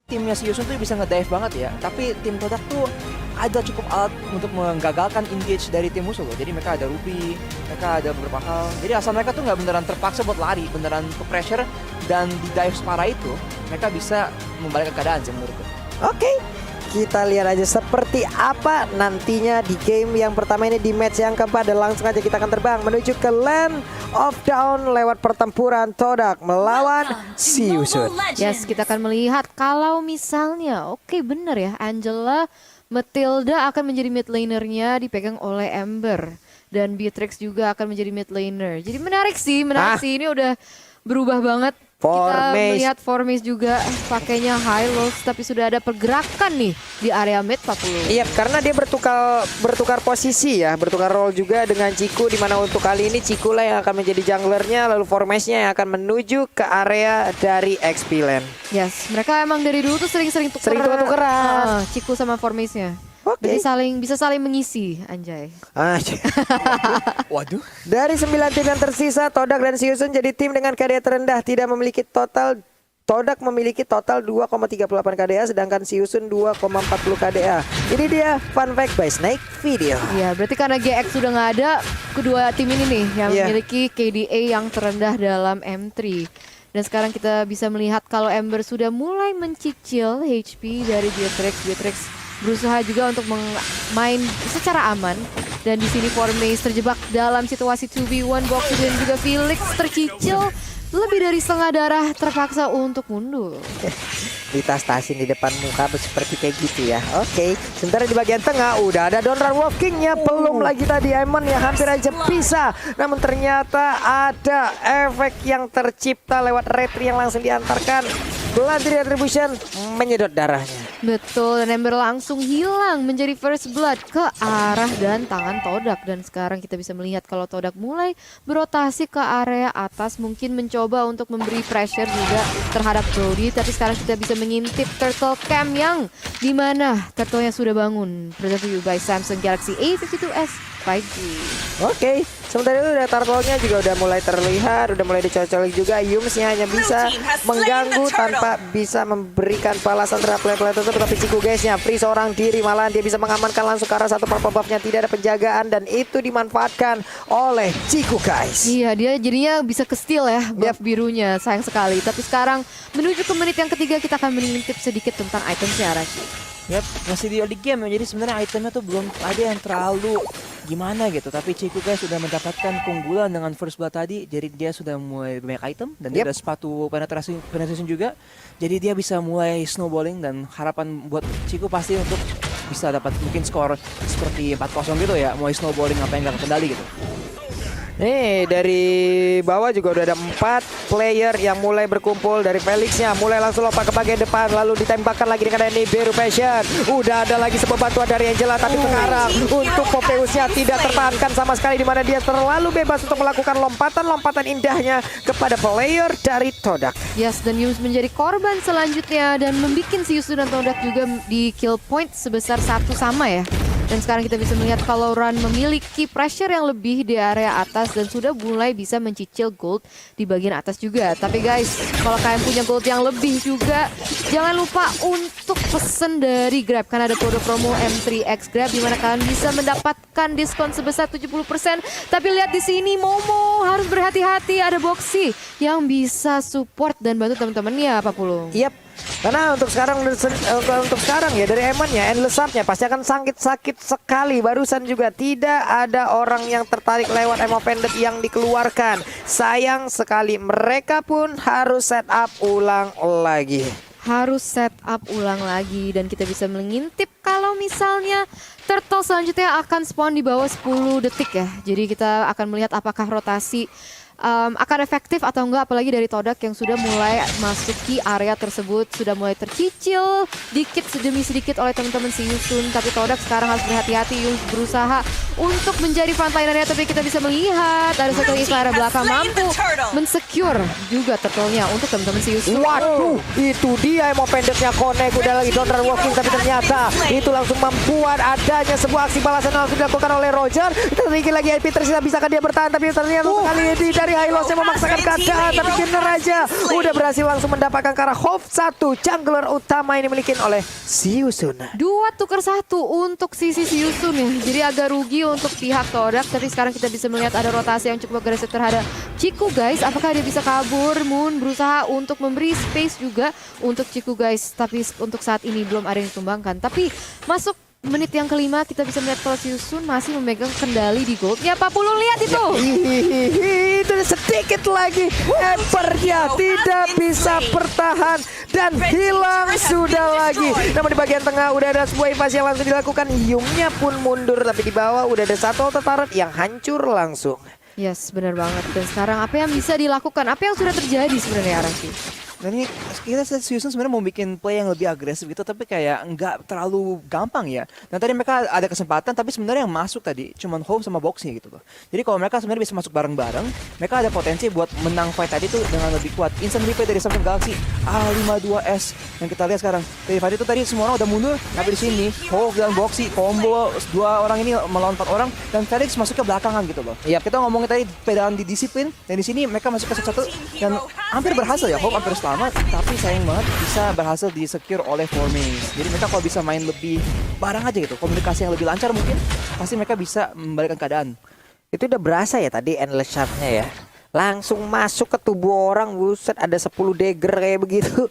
timnya si Yusun tuh bisa ngedive banget ya, tapi tim Todak tuh ada cukup alat untuk menggagalkan engage dari tim musuh loh. Jadi mereka ada Ruby, mereka ada beberapa hal. Jadi asal mereka tuh nggak beneran terpaksa buat lari, beneran ke pressure dan di dive separah itu, mereka bisa membalikkan keadaan sih menurutku. Oke, kita lihat aja seperti apa nantinya di game yang pertama ini di match yang keempat. Dan langsung aja kita akan terbang menuju ke Land of Dawn lewat pertempuran Todak melawan si Yusun. Yes, kita akan melihat kalau misalnya, oke bener ya, Angela, Matilda akan menjadi mid lanernya dipegang oleh Ember. Dan Beatrix juga akan menjadi mid laner. Jadi menarik sih, Ini udah berubah banget. Kita melihat Formis juga pakainya high lows, tapi sudah ada pergerakan nih di area mid 40. Iya, karena dia bertukar posisi ya, bertukar role juga dengan Ciku, di mana untuk kali ini Ciku lah yang akan menjadi junglernya, lalu Formisnya yang akan menuju ke area dari XP Lane. Yes, mereka emang dari dulu tuh sering tuker-tukeran. Ciku sama Formisnya. Oke. Jadi bisa saling mengisi, anjay. Waduh. Dari 9 tim yang tersisa, Todak dan si Yusun jadi tim dengan KDA terendah, tidak memiliki total. Todak memiliki total 2,38 KDA, sedangkan si Yusun 2,40 KDA. Ini dia fun fact by Snake Video. Iya, berarti karena GX sudah nggak ada, kedua tim ini nih yang memiliki KDA yang terendah dalam M3. Dan sekarang kita bisa melihat kalau Ember sudah mulai mencicil HP dari Beatrix. Beatrix berusaha juga untuk main secara aman. Dan di sini Formis terjebak dalam situasi 2v1 box dan juga Felix tercicil. Lebih dari setengah darah terpaksa untuk mundur. Ditas-tasin di depan muka seperti kayak gitu ya. Oke, sementara di bagian tengah udah ada Donran Walking-nya. Belum lagi tadi Emon yang hampir aja bisa. Namun ternyata ada efek yang tercipta lewat retri yang langsung diantarkan. Blood Retribution menyedot darahnya. Betul, dan Ember langsung hilang menjadi first blood ke arah dan tangan Todak. Dan sekarang kita bisa melihat kalau Todak mulai berotasi ke area atas, mungkin mencoba untuk memberi pressure juga terhadap Brody. Tapi sekarang kita bisa mengintip Turtle Cam yang dimana Turtle-nya sudah bangun. Present to you by Samsung Galaxy A52s 5G. Oke, sementara itu udah Turtle-nya juga udah mulai terlihat, udah mulai dicocok juga. Yums-nya hanya bisa mengganggu tanpa bisa memberikan balasan terhadap player-player tersebut. Tapi Ciku guysnya free seorang diri, malahan dia bisa mengamankan langsung ke arah satu purple buff-nya, tidak ada penjagaan dan itu dimanfaatkan oleh Ciku guys. Iya, dia jadinya bisa ke steal ya buff birunya, sayang sekali. Tapi sekarang menuju ke menit yang ketiga kita akan mengintip sedikit tentang item Arashi. Yap, masih di early game ya, jadi sebenarnya itemnya tuh belum ada yang terlalu gimana gitu. Tapi Ciku guys sudah mendapatkan keunggulan dengan first blood tadi, jadi dia sudah mulai banyak item dan dia ada sepatu penetration juga. Jadi dia bisa mulai snowballing dan harapan buat Ciku pasti untuk bisa dapat mungkin skor seperti 4-0 gitu ya, mulai snowballing apa yang gak terkendali gitu. Nih dari bawah juga udah ada 4 player yang mulai berkumpul. Dari Felixnya mulai langsung lompat ke bagian depan, lalu ditembakkan lagi dengan Nibiru Passion. Udah ada lagi sebuah bantuan dari Angela, tapi sekarang untuk Popeyusnya tidak tertahankan sama sekali, dimana dia terlalu bebas untuk melakukan lompatan-lompatan indahnya kepada player dari Todak. Yes, dan Yums menjadi korban selanjutnya dan membuat si Yusu dan Todak juga di kill point sebesar 1 sama ya. Dan sekarang kita bisa melihat kalau Run memiliki pressure yang lebih di area atas dan sudah mulai bisa mencicil gold di bagian atas juga. Tapi guys, kalau kalian punya gold yang lebih juga, jangan lupa untuk pesen dari Grab. Karena ada kode promo M3X Grab di mana kalian bisa mendapatkan diskon sebesar 70%. Tapi lihat di sini Momo harus berhati-hati, ada Boxy yang bisa support dan bantu teman-temannya, Pak Pulung. Yap. Karena untuk sekarang ya dari Eman-nya, Endless Up-nya pasti akan sakit sekali. Barusan juga tidak ada orang yang tertarik lewat Emo Pendant yang dikeluarkan. Sayang sekali, mereka pun harus set up ulang lagi. Dan kita bisa mengintip kalau misalnya Turtle selanjutnya akan spawn di bawah 10 detik ya. Jadi kita akan melihat apakah rotasi akan efektif atau enggak, apalagi dari Todak yang sudah mulai masuki area tersebut, sudah mulai tercicil dikit demi sedikit oleh teman-teman si Yusun. Tapi Todak sekarang harus berhati-hati. Yus berusaha untuk menjadi frontlinernya, tapi kita bisa melihat ada satu Islara belakang mampu mensecure juga turtle-nya untuk teman-teman si Yusun. Waduh, itu dia Emo Pendant-nya connect, udah lagi Donran Walking, tapi ternyata itu langsung membuat adanya sebuah aksi balasan yang langsung dilakukan oleh Roger. Kita sedikit lagi IP tersisa, bisakah dia bertahan, tapi ternyata kali ini tidak dari Hylos yang memaksakan keadaan, tapi bener aja udah berhasil langsung mendapatkan ke arah Hope 1. Jungler utama ini dimiliki oleh Siusun. 2 tukar 1 untuk sisi Siusun ya. Jadi agak rugi untuk pihak Todak. Tapi sekarang kita bisa melihat ada rotasi yang cukup agresif terhadap Ciku guys. Apakah dia bisa kabur? Moon berusaha untuk memberi space juga untuk Ciku guys. Tapi untuk saat ini belum ada yang ditumbangkan. Tapi masuk menit yang kelima kita bisa melihat kalau Siusun masih memegang kendali di goldnya. Pak Pulung lihat itu. Itu sedikit lagi Empernya tidak bisa bertahan dan hilang sudah lagi. Namun di bagian tengah udah ada sebuah invasi yang langsung dilakukan. Yumnya pun mundur, tapi di bawah udah ada satu auto turret yang hancur langsung. Yes, benar banget. Dan sekarang apa yang bisa dilakukan? Apa yang sudah terjadi sebenarnya Arashi? Dan ini kita Siusun sebenarnya mau bikin play yang lebih agresif gitu, tapi kayak nggak terlalu gampang ya. Dan tadi mereka ada kesempatan, tapi sebenarnya yang masuk tadi cuman Hope sama Boxy gitu loh. Jadi kalau mereka sebenarnya bisa masuk bareng-bareng, mereka ada potensi buat menang fight tadi tuh dengan lebih kuat. Instant replay dari Samsung Galaxy A52s yang kita lihat sekarang. Dari fight itu tadi semua orang udah mundur, tapi di sini Hope dan Boxy combo 2 orang ini melawan 4 orang dan Felix masuk ke belakangan gitu loh. Yap. Kita ngomongin tadi perbedaan di disiplin, dan di sini mereka masuk ke satu dan hampir berhasil ya. Hope hampir selamat, tapi sayang banget bisa berhasil di secure oleh Formace. Jadi mereka kalau bisa main lebih bareng aja gitu, komunikasi yang lebih lancar mungkin, pasti mereka bisa membalikkan keadaan. Itu udah berasa ya tadi endless shot-nya ya. Langsung masuk ke tubuh orang, buset, ada 10 dagger kayak begitu.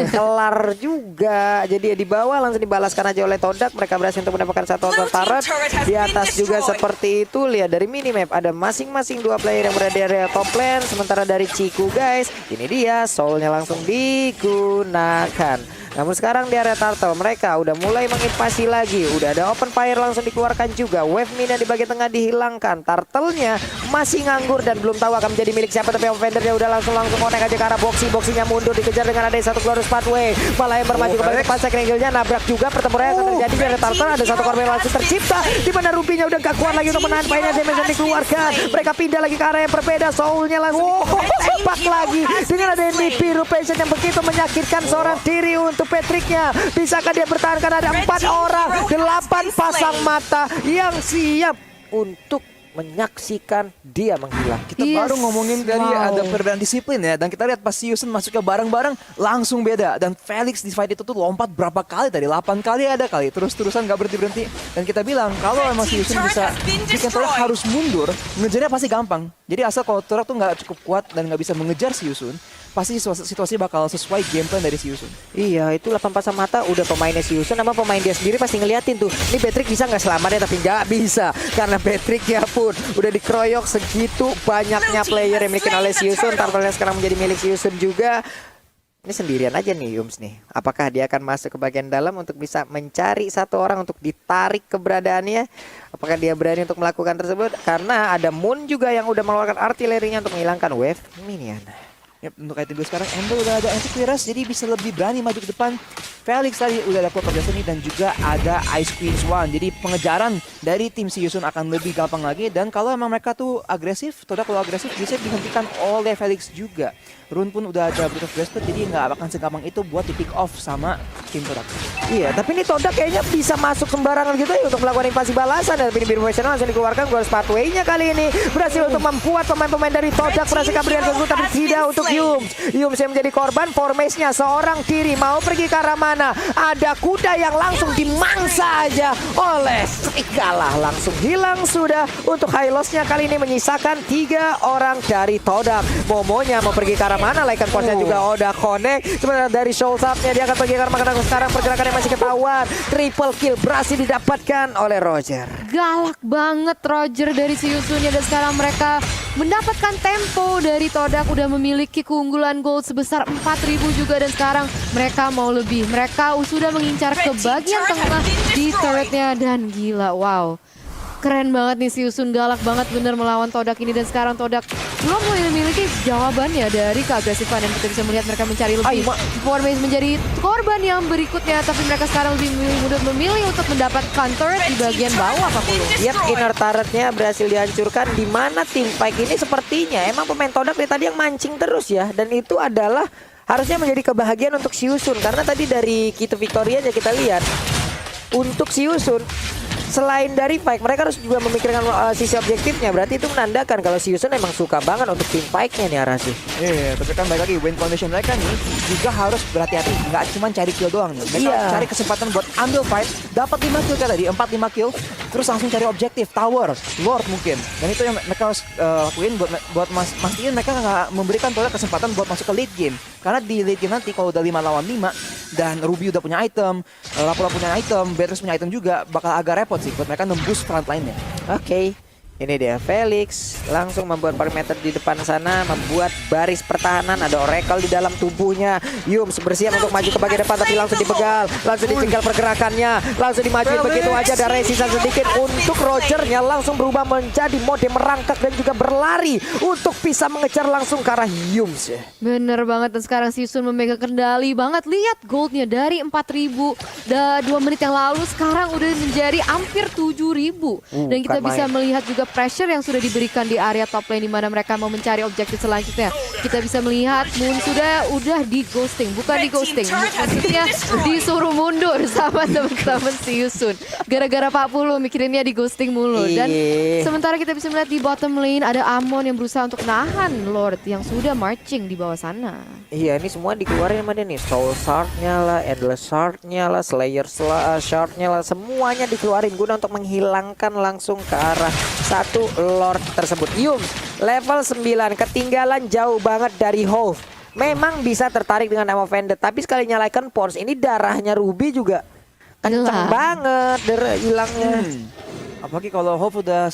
Kelar juga. Jadi ya di bawah langsung dibalaskan aja oleh Todak. Mereka berhasil untuk mendapatkan satu auto turret. Di atas juga seperti itu. Lihat dari minimap ada masing-masing 2 player yang berada di area top lane. Sementara dari Ciku guys, ini dia soulnya langsung digunakan. Namun sekarang di area turtle mereka udah mulai menginvasi lagi. Udah ada open fire langsung dikeluarkan juga. Wave mina di bagian tengah dihilangkan. Turtle-nya masih nganggur dan belum tahu akan menjadi milik siapa. Tapi offender-nya udah langsung connect aja ke arah Boxy. Boxy-nya mundur dikejar dengan ada satu glorious pathway. Malah yang bermaju kembali ke depan. Second angle-nya nabrak juga. Pertempuran yang akan terjadi di area turtle. Ada satu korban yang langsung tercipta. Di mana Rubinya udah gak kuat lagi untuk menahan painnya. Damage yang dikeluarkan. Mereka pindah lagi ke area yang berbeda. Soul-nya langsung tembak lagi. Dengan ada MVP Rupation yang begitu menyakitkan seorang diri untuk Patricknya. Bisakah dia bertahankan? Ada 4 orang, 8 pasang mata yang siap untuk menyaksikan dia menghilang. Kita baru ngomongin tadi ada perbedaan disiplin ya, dan kita lihat pas Siusun masuknya bareng-bareng langsung beda. Dan Felix di fight itu tuh lompat berapa kali tadi, 8 kali ada kali, terus-terusan gak berhenti-berhenti. Dan kita bilang kalau emang Siusun bisa bikin Torak harus mundur, ngejarnya pasti gampang. Jadi asal kalau Torak tuh gak cukup kuat dan gak bisa mengejar Siusun, pasti situasi bakal sesuai game plan dari Siusun. Iya, itu 8 pasang mata udah pemainnya Siusun sama pemain dia sendiri pasti ngeliatin tuh. Ini Patrick bisa nggak selamat ya, tapi nggak bisa. Karena Patrick ya pun udah dikeroyok segitu banyaknya player yang dimiliki oleh Siusun. Tartelnya sekarang menjadi milik Siusun juga. Ini sendirian aja nih Yums nih. Apakah dia akan masuk ke bagian dalam untuk bisa mencari satu orang untuk ditarik keberadaannya? Apakah dia berani untuk melakukan tersebut? Karena ada Moon juga yang udah mengeluarkan artilerinya untuk menghilangkan wave minion. Yep, untuk item gue sekarang Ember udah ada anti-clearance, jadi bisa lebih berani maju ke depan. Felix tadi udah ada Cloak Destiny dan juga ada Ice Queen Swan. Jadi pengejaran dari tim Siusun akan lebih gampang lagi. Dan kalau emang mereka tuh agresif, Todak kalau agresif bisa dihentikan oleh Felix juga. Rune pun udah ada Breath of Despair, jadi nggak akan segampang itu buat di pick off sama tim Todak. Iya, tapi ini Todak kayaknya bisa masuk sembarangan gitu ya untuk melakukan invasi balasan. Dan Biru Professional langsung dikeluarkan Glorious Pathway-nya kali ini. Berhasil untuk membuat pemain-pemain dari Todak berhasil kabur dari tersebut, tapi tidak untuk Yums. Yums yang menjadi korban Formace-nya seorang diri. Mau pergi ke arah mana? Ada kuda yang langsung dimangsa aja oleh Serigala. Langsung hilang sudah untuk Hylos-nya kali ini menyisakan 3 orang dari Todak. Momonya mau pergi ke arah mana? Laikan Force-nya juga udah connect. Sebenarnya dari Soul Sap-nya dia akan pergi ke arah mana sekarang. Pergerakannya masih ketahuan. Triple kill berhasil didapatkan oleh Roger. Galak banget Roger dari Siusunnya, dan sekarang mereka mendapatkan tempo dari Todak. Udah memiliki keunggulan gold sebesar 4.000 juga, dan sekarang mereka mau lebih. Mereka sudah mengincar ke bagian tengah di turretnya, dan gila, wow. Keren banget nih Siusun, galak banget bener melawan Todak ini, dan sekarang Todak belum memiliki jawabannya dari keagresifan, dan kita bisa melihat mereka mencari lebih. Formace menjadi korban yang berikutnya, tapi mereka sekarang lebih memilih untuk mendapatkan turret di bagian bawah, Pak Pulu. Yap, inner turretnya berhasil dihancurkan, di mana tim fight ini sepertinya emang pemain Todak dari tadi yang mancing terus ya, dan itu adalah harusnya menjadi kebahagiaan untuk Siusun, karena tadi dari Kitu Victoria aja kita lihat untuk Siusun selain dari fight, mereka harus juga memikirkan sisi objektifnya. Berarti itu menandakan kalau Siusun emang suka banget untuk tim fight-nya nih Arasi. Iya, tapi kan balik lagi win condition mereka nih juga harus berhati-hati, nggak cuma cari kill doang nih. Mereka Iya. cari kesempatan buat ambil fight, dapat 5 kill kayak tadi, 4-5 kill, terus langsung cari objektif, tower, lord mungkin. Dan itu yang mereka harus lakuin buat mastiin mereka nggak memberikan Todak kesempatan buat masuk ke late game. Karena di late game nanti kalau udah 5 lawan 5 dan Ruby udah punya item, Lapula punya item, Beatrice punya item juga, bakal agak repot sih buat mereka nembus front line-nya. Oke. Ini dia Felix langsung membuat perimeter di depan sana, membuat baris pertahanan, ada Oracle di dalam tubuhnya. Yums bersiap untuk maju ke bagian depan tapi langsung dibegal, langsung ditinggal pergerakannya, langsung dimajuin begitu aja. Ada resisan sedikit untuk Rogernya, langsung berubah menjadi mode merangkak dan juga berlari untuk bisa mengejar langsung ke arah Yums. Bener banget, dan sekarang Siusun memegang kendali banget. Lihat goldnya dari 4.000 2 menit yang lalu sekarang udah menjadi hampir 7.000. Dan kita bukan bisa main. melihat juga pressure yang sudah diberikan di area top lane di mana mereka mau mencari objektif selanjutnya. Kita bisa melihat Moon udah di ghosting, bukan di ghosting, maksudnya disuruh mundur sama teman-teman Siusun. Gara-gara Pak Pulu mikirinnya di ghosting mulu. Dan Iya. sementara kita bisa melihat di bottom lane ada Amon yang berusaha untuk nahan Lord yang sudah marching di bawah sana. Iya, ini semua dikeluarin sama dia nih. Soul Shard-nya lah, Endless Shard-nya lah, Slayer Shard-nya lah, semuanya dikeluarin guna untuk menghilangkan langsung ke arah satu Lord tersebut. Yums level 9, ketinggalan jauh banget dari Hove. Memang bisa tertarik dengan Name of Vendetta, tapi sekali nyalakan Force ini darahnya Ruby juga kenceng Hilang. banget hilangnya. Apalagi kalau Hope udah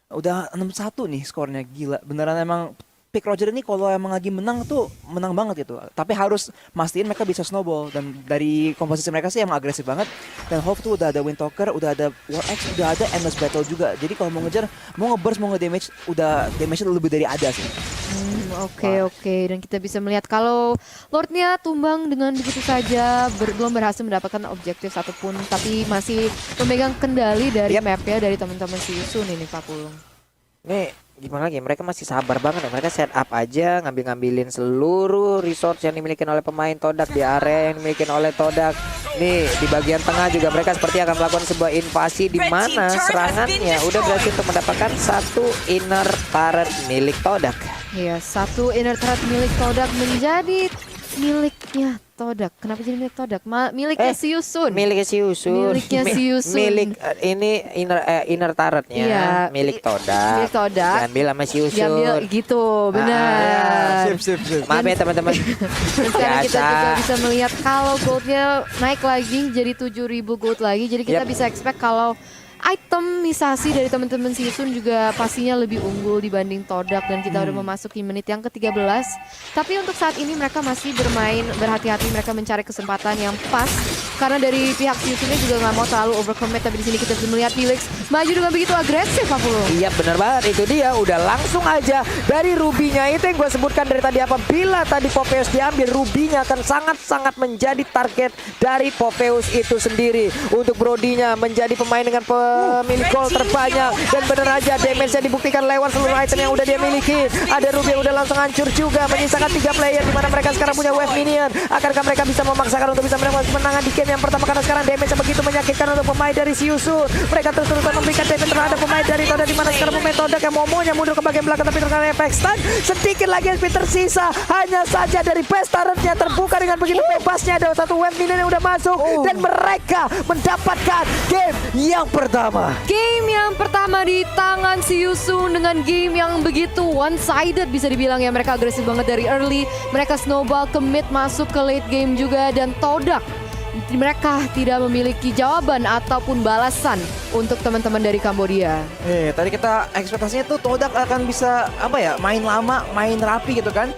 udah 6-1 nih skornya, gila. Beneran emang pick Roger ini kalau emang lagi menang tuh menang banget gitu. Tapi harus mastiin mereka bisa snowball, dan dari komposisi mereka sih emang agresif banget. Dan Hope tuh udah ada Windtalker, udah ada War X, udah ada Endless Battle juga. Jadi kalau mau ngejar, mau nge-burst, mau nge-damage, udah damage-nya lebih dari ada sih. Oke. Dan kita bisa melihat kalau Lordnya tumbang dengan begitu saja, belum berhasil mendapatkan objektif satupun, tapi masih memegang kendali dari mapnya dari teman-teman Siusun ini Pak Pulung. Nih gimana lagi, mereka masih sabar banget ya. Mereka set up aja, ngambilin seluruh resource yang dimiliki oleh pemain Todak di area yang dimiliki oleh Todak. Nih di bagian tengah juga mereka seperti akan melakukan sebuah invasi di mana serangannya udah berhasil untuk mendapatkan satu inner turret milik Todak. Iya, satu inner turret milik Todak menjadi miliknya Todak. Kenapa jadi milik Todak? Miliknya Siusun. Miliknya Siusun. Miliknya Siusun. Milik ini inner turretnya Iya, milik Todak. milik Todak. Diambil sama Siusun. Diambil gitu, benar. Sip. Maaf ya teman-teman. Dan sekarang kita juga bisa melihat kalau goldnya naik lagi jadi 7.000 gold lagi. Jadi kita bisa expect kalau itemisasi dari teman-teman Siusun juga pastinya lebih unggul dibanding Todak, dan kita udah memasuki menit yang ke-13. Tapi untuk saat ini mereka masih bermain berhati-hati, mereka mencari kesempatan yang pas karena dari pihak Siusunnya juga nggak mau terlalu overcommit. Tapi di sini kita bisa melihat Felix maju dengan begitu agresif, Pak Pulu. Iya benar banget, itu dia udah langsung aja dari Rubinya itu yang gue sebutkan dari tadi. Apabila tadi Popheus diambil, Rubinya akan sangat-sangat menjadi target dari Popheus itu sendiri. Untuk Brodinya menjadi pemain dengan pemilik gol terbanyak, dan benar aja damage-nya dibuktikan lewat seluruh item yang udah dia miliki. Ada Ruby yang udah langsung hancur juga, menyisakan 3 player di mana mereka sekarang punya wave minion. Akankah mereka bisa memaksakan untuk bisa mendapatkan kemenangan di game yang pertama, karena sekarang damage-nya begitu menyakitkan untuk pemain dari Siusun. Mereka terus-terusan memberikan damage terhadap pemain dari Todak, di mana sekarang pemain Todak yang momonya mundur ke bagian belakang, tapi terkena efek stun. Sedikit lagi SP tersisa, hanya saja dari base turret-nya terbuka dengan begitu bebasnya. Ada satu wave minion yang udah masuk, dan mereka mendapatkan game yang pertama. Game yang pertama di tangan Siusun dengan game yang begitu one-sided bisa dibilang ya. Mereka agresif banget dari early, mereka snowball ke mid, masuk ke late game juga, dan Todak mereka tidak memiliki jawaban ataupun balasan untuk teman-teman dari Kambodia. Tadi kita ekspektasinya tuh Todak akan bisa main lama, main rapi gitu kan.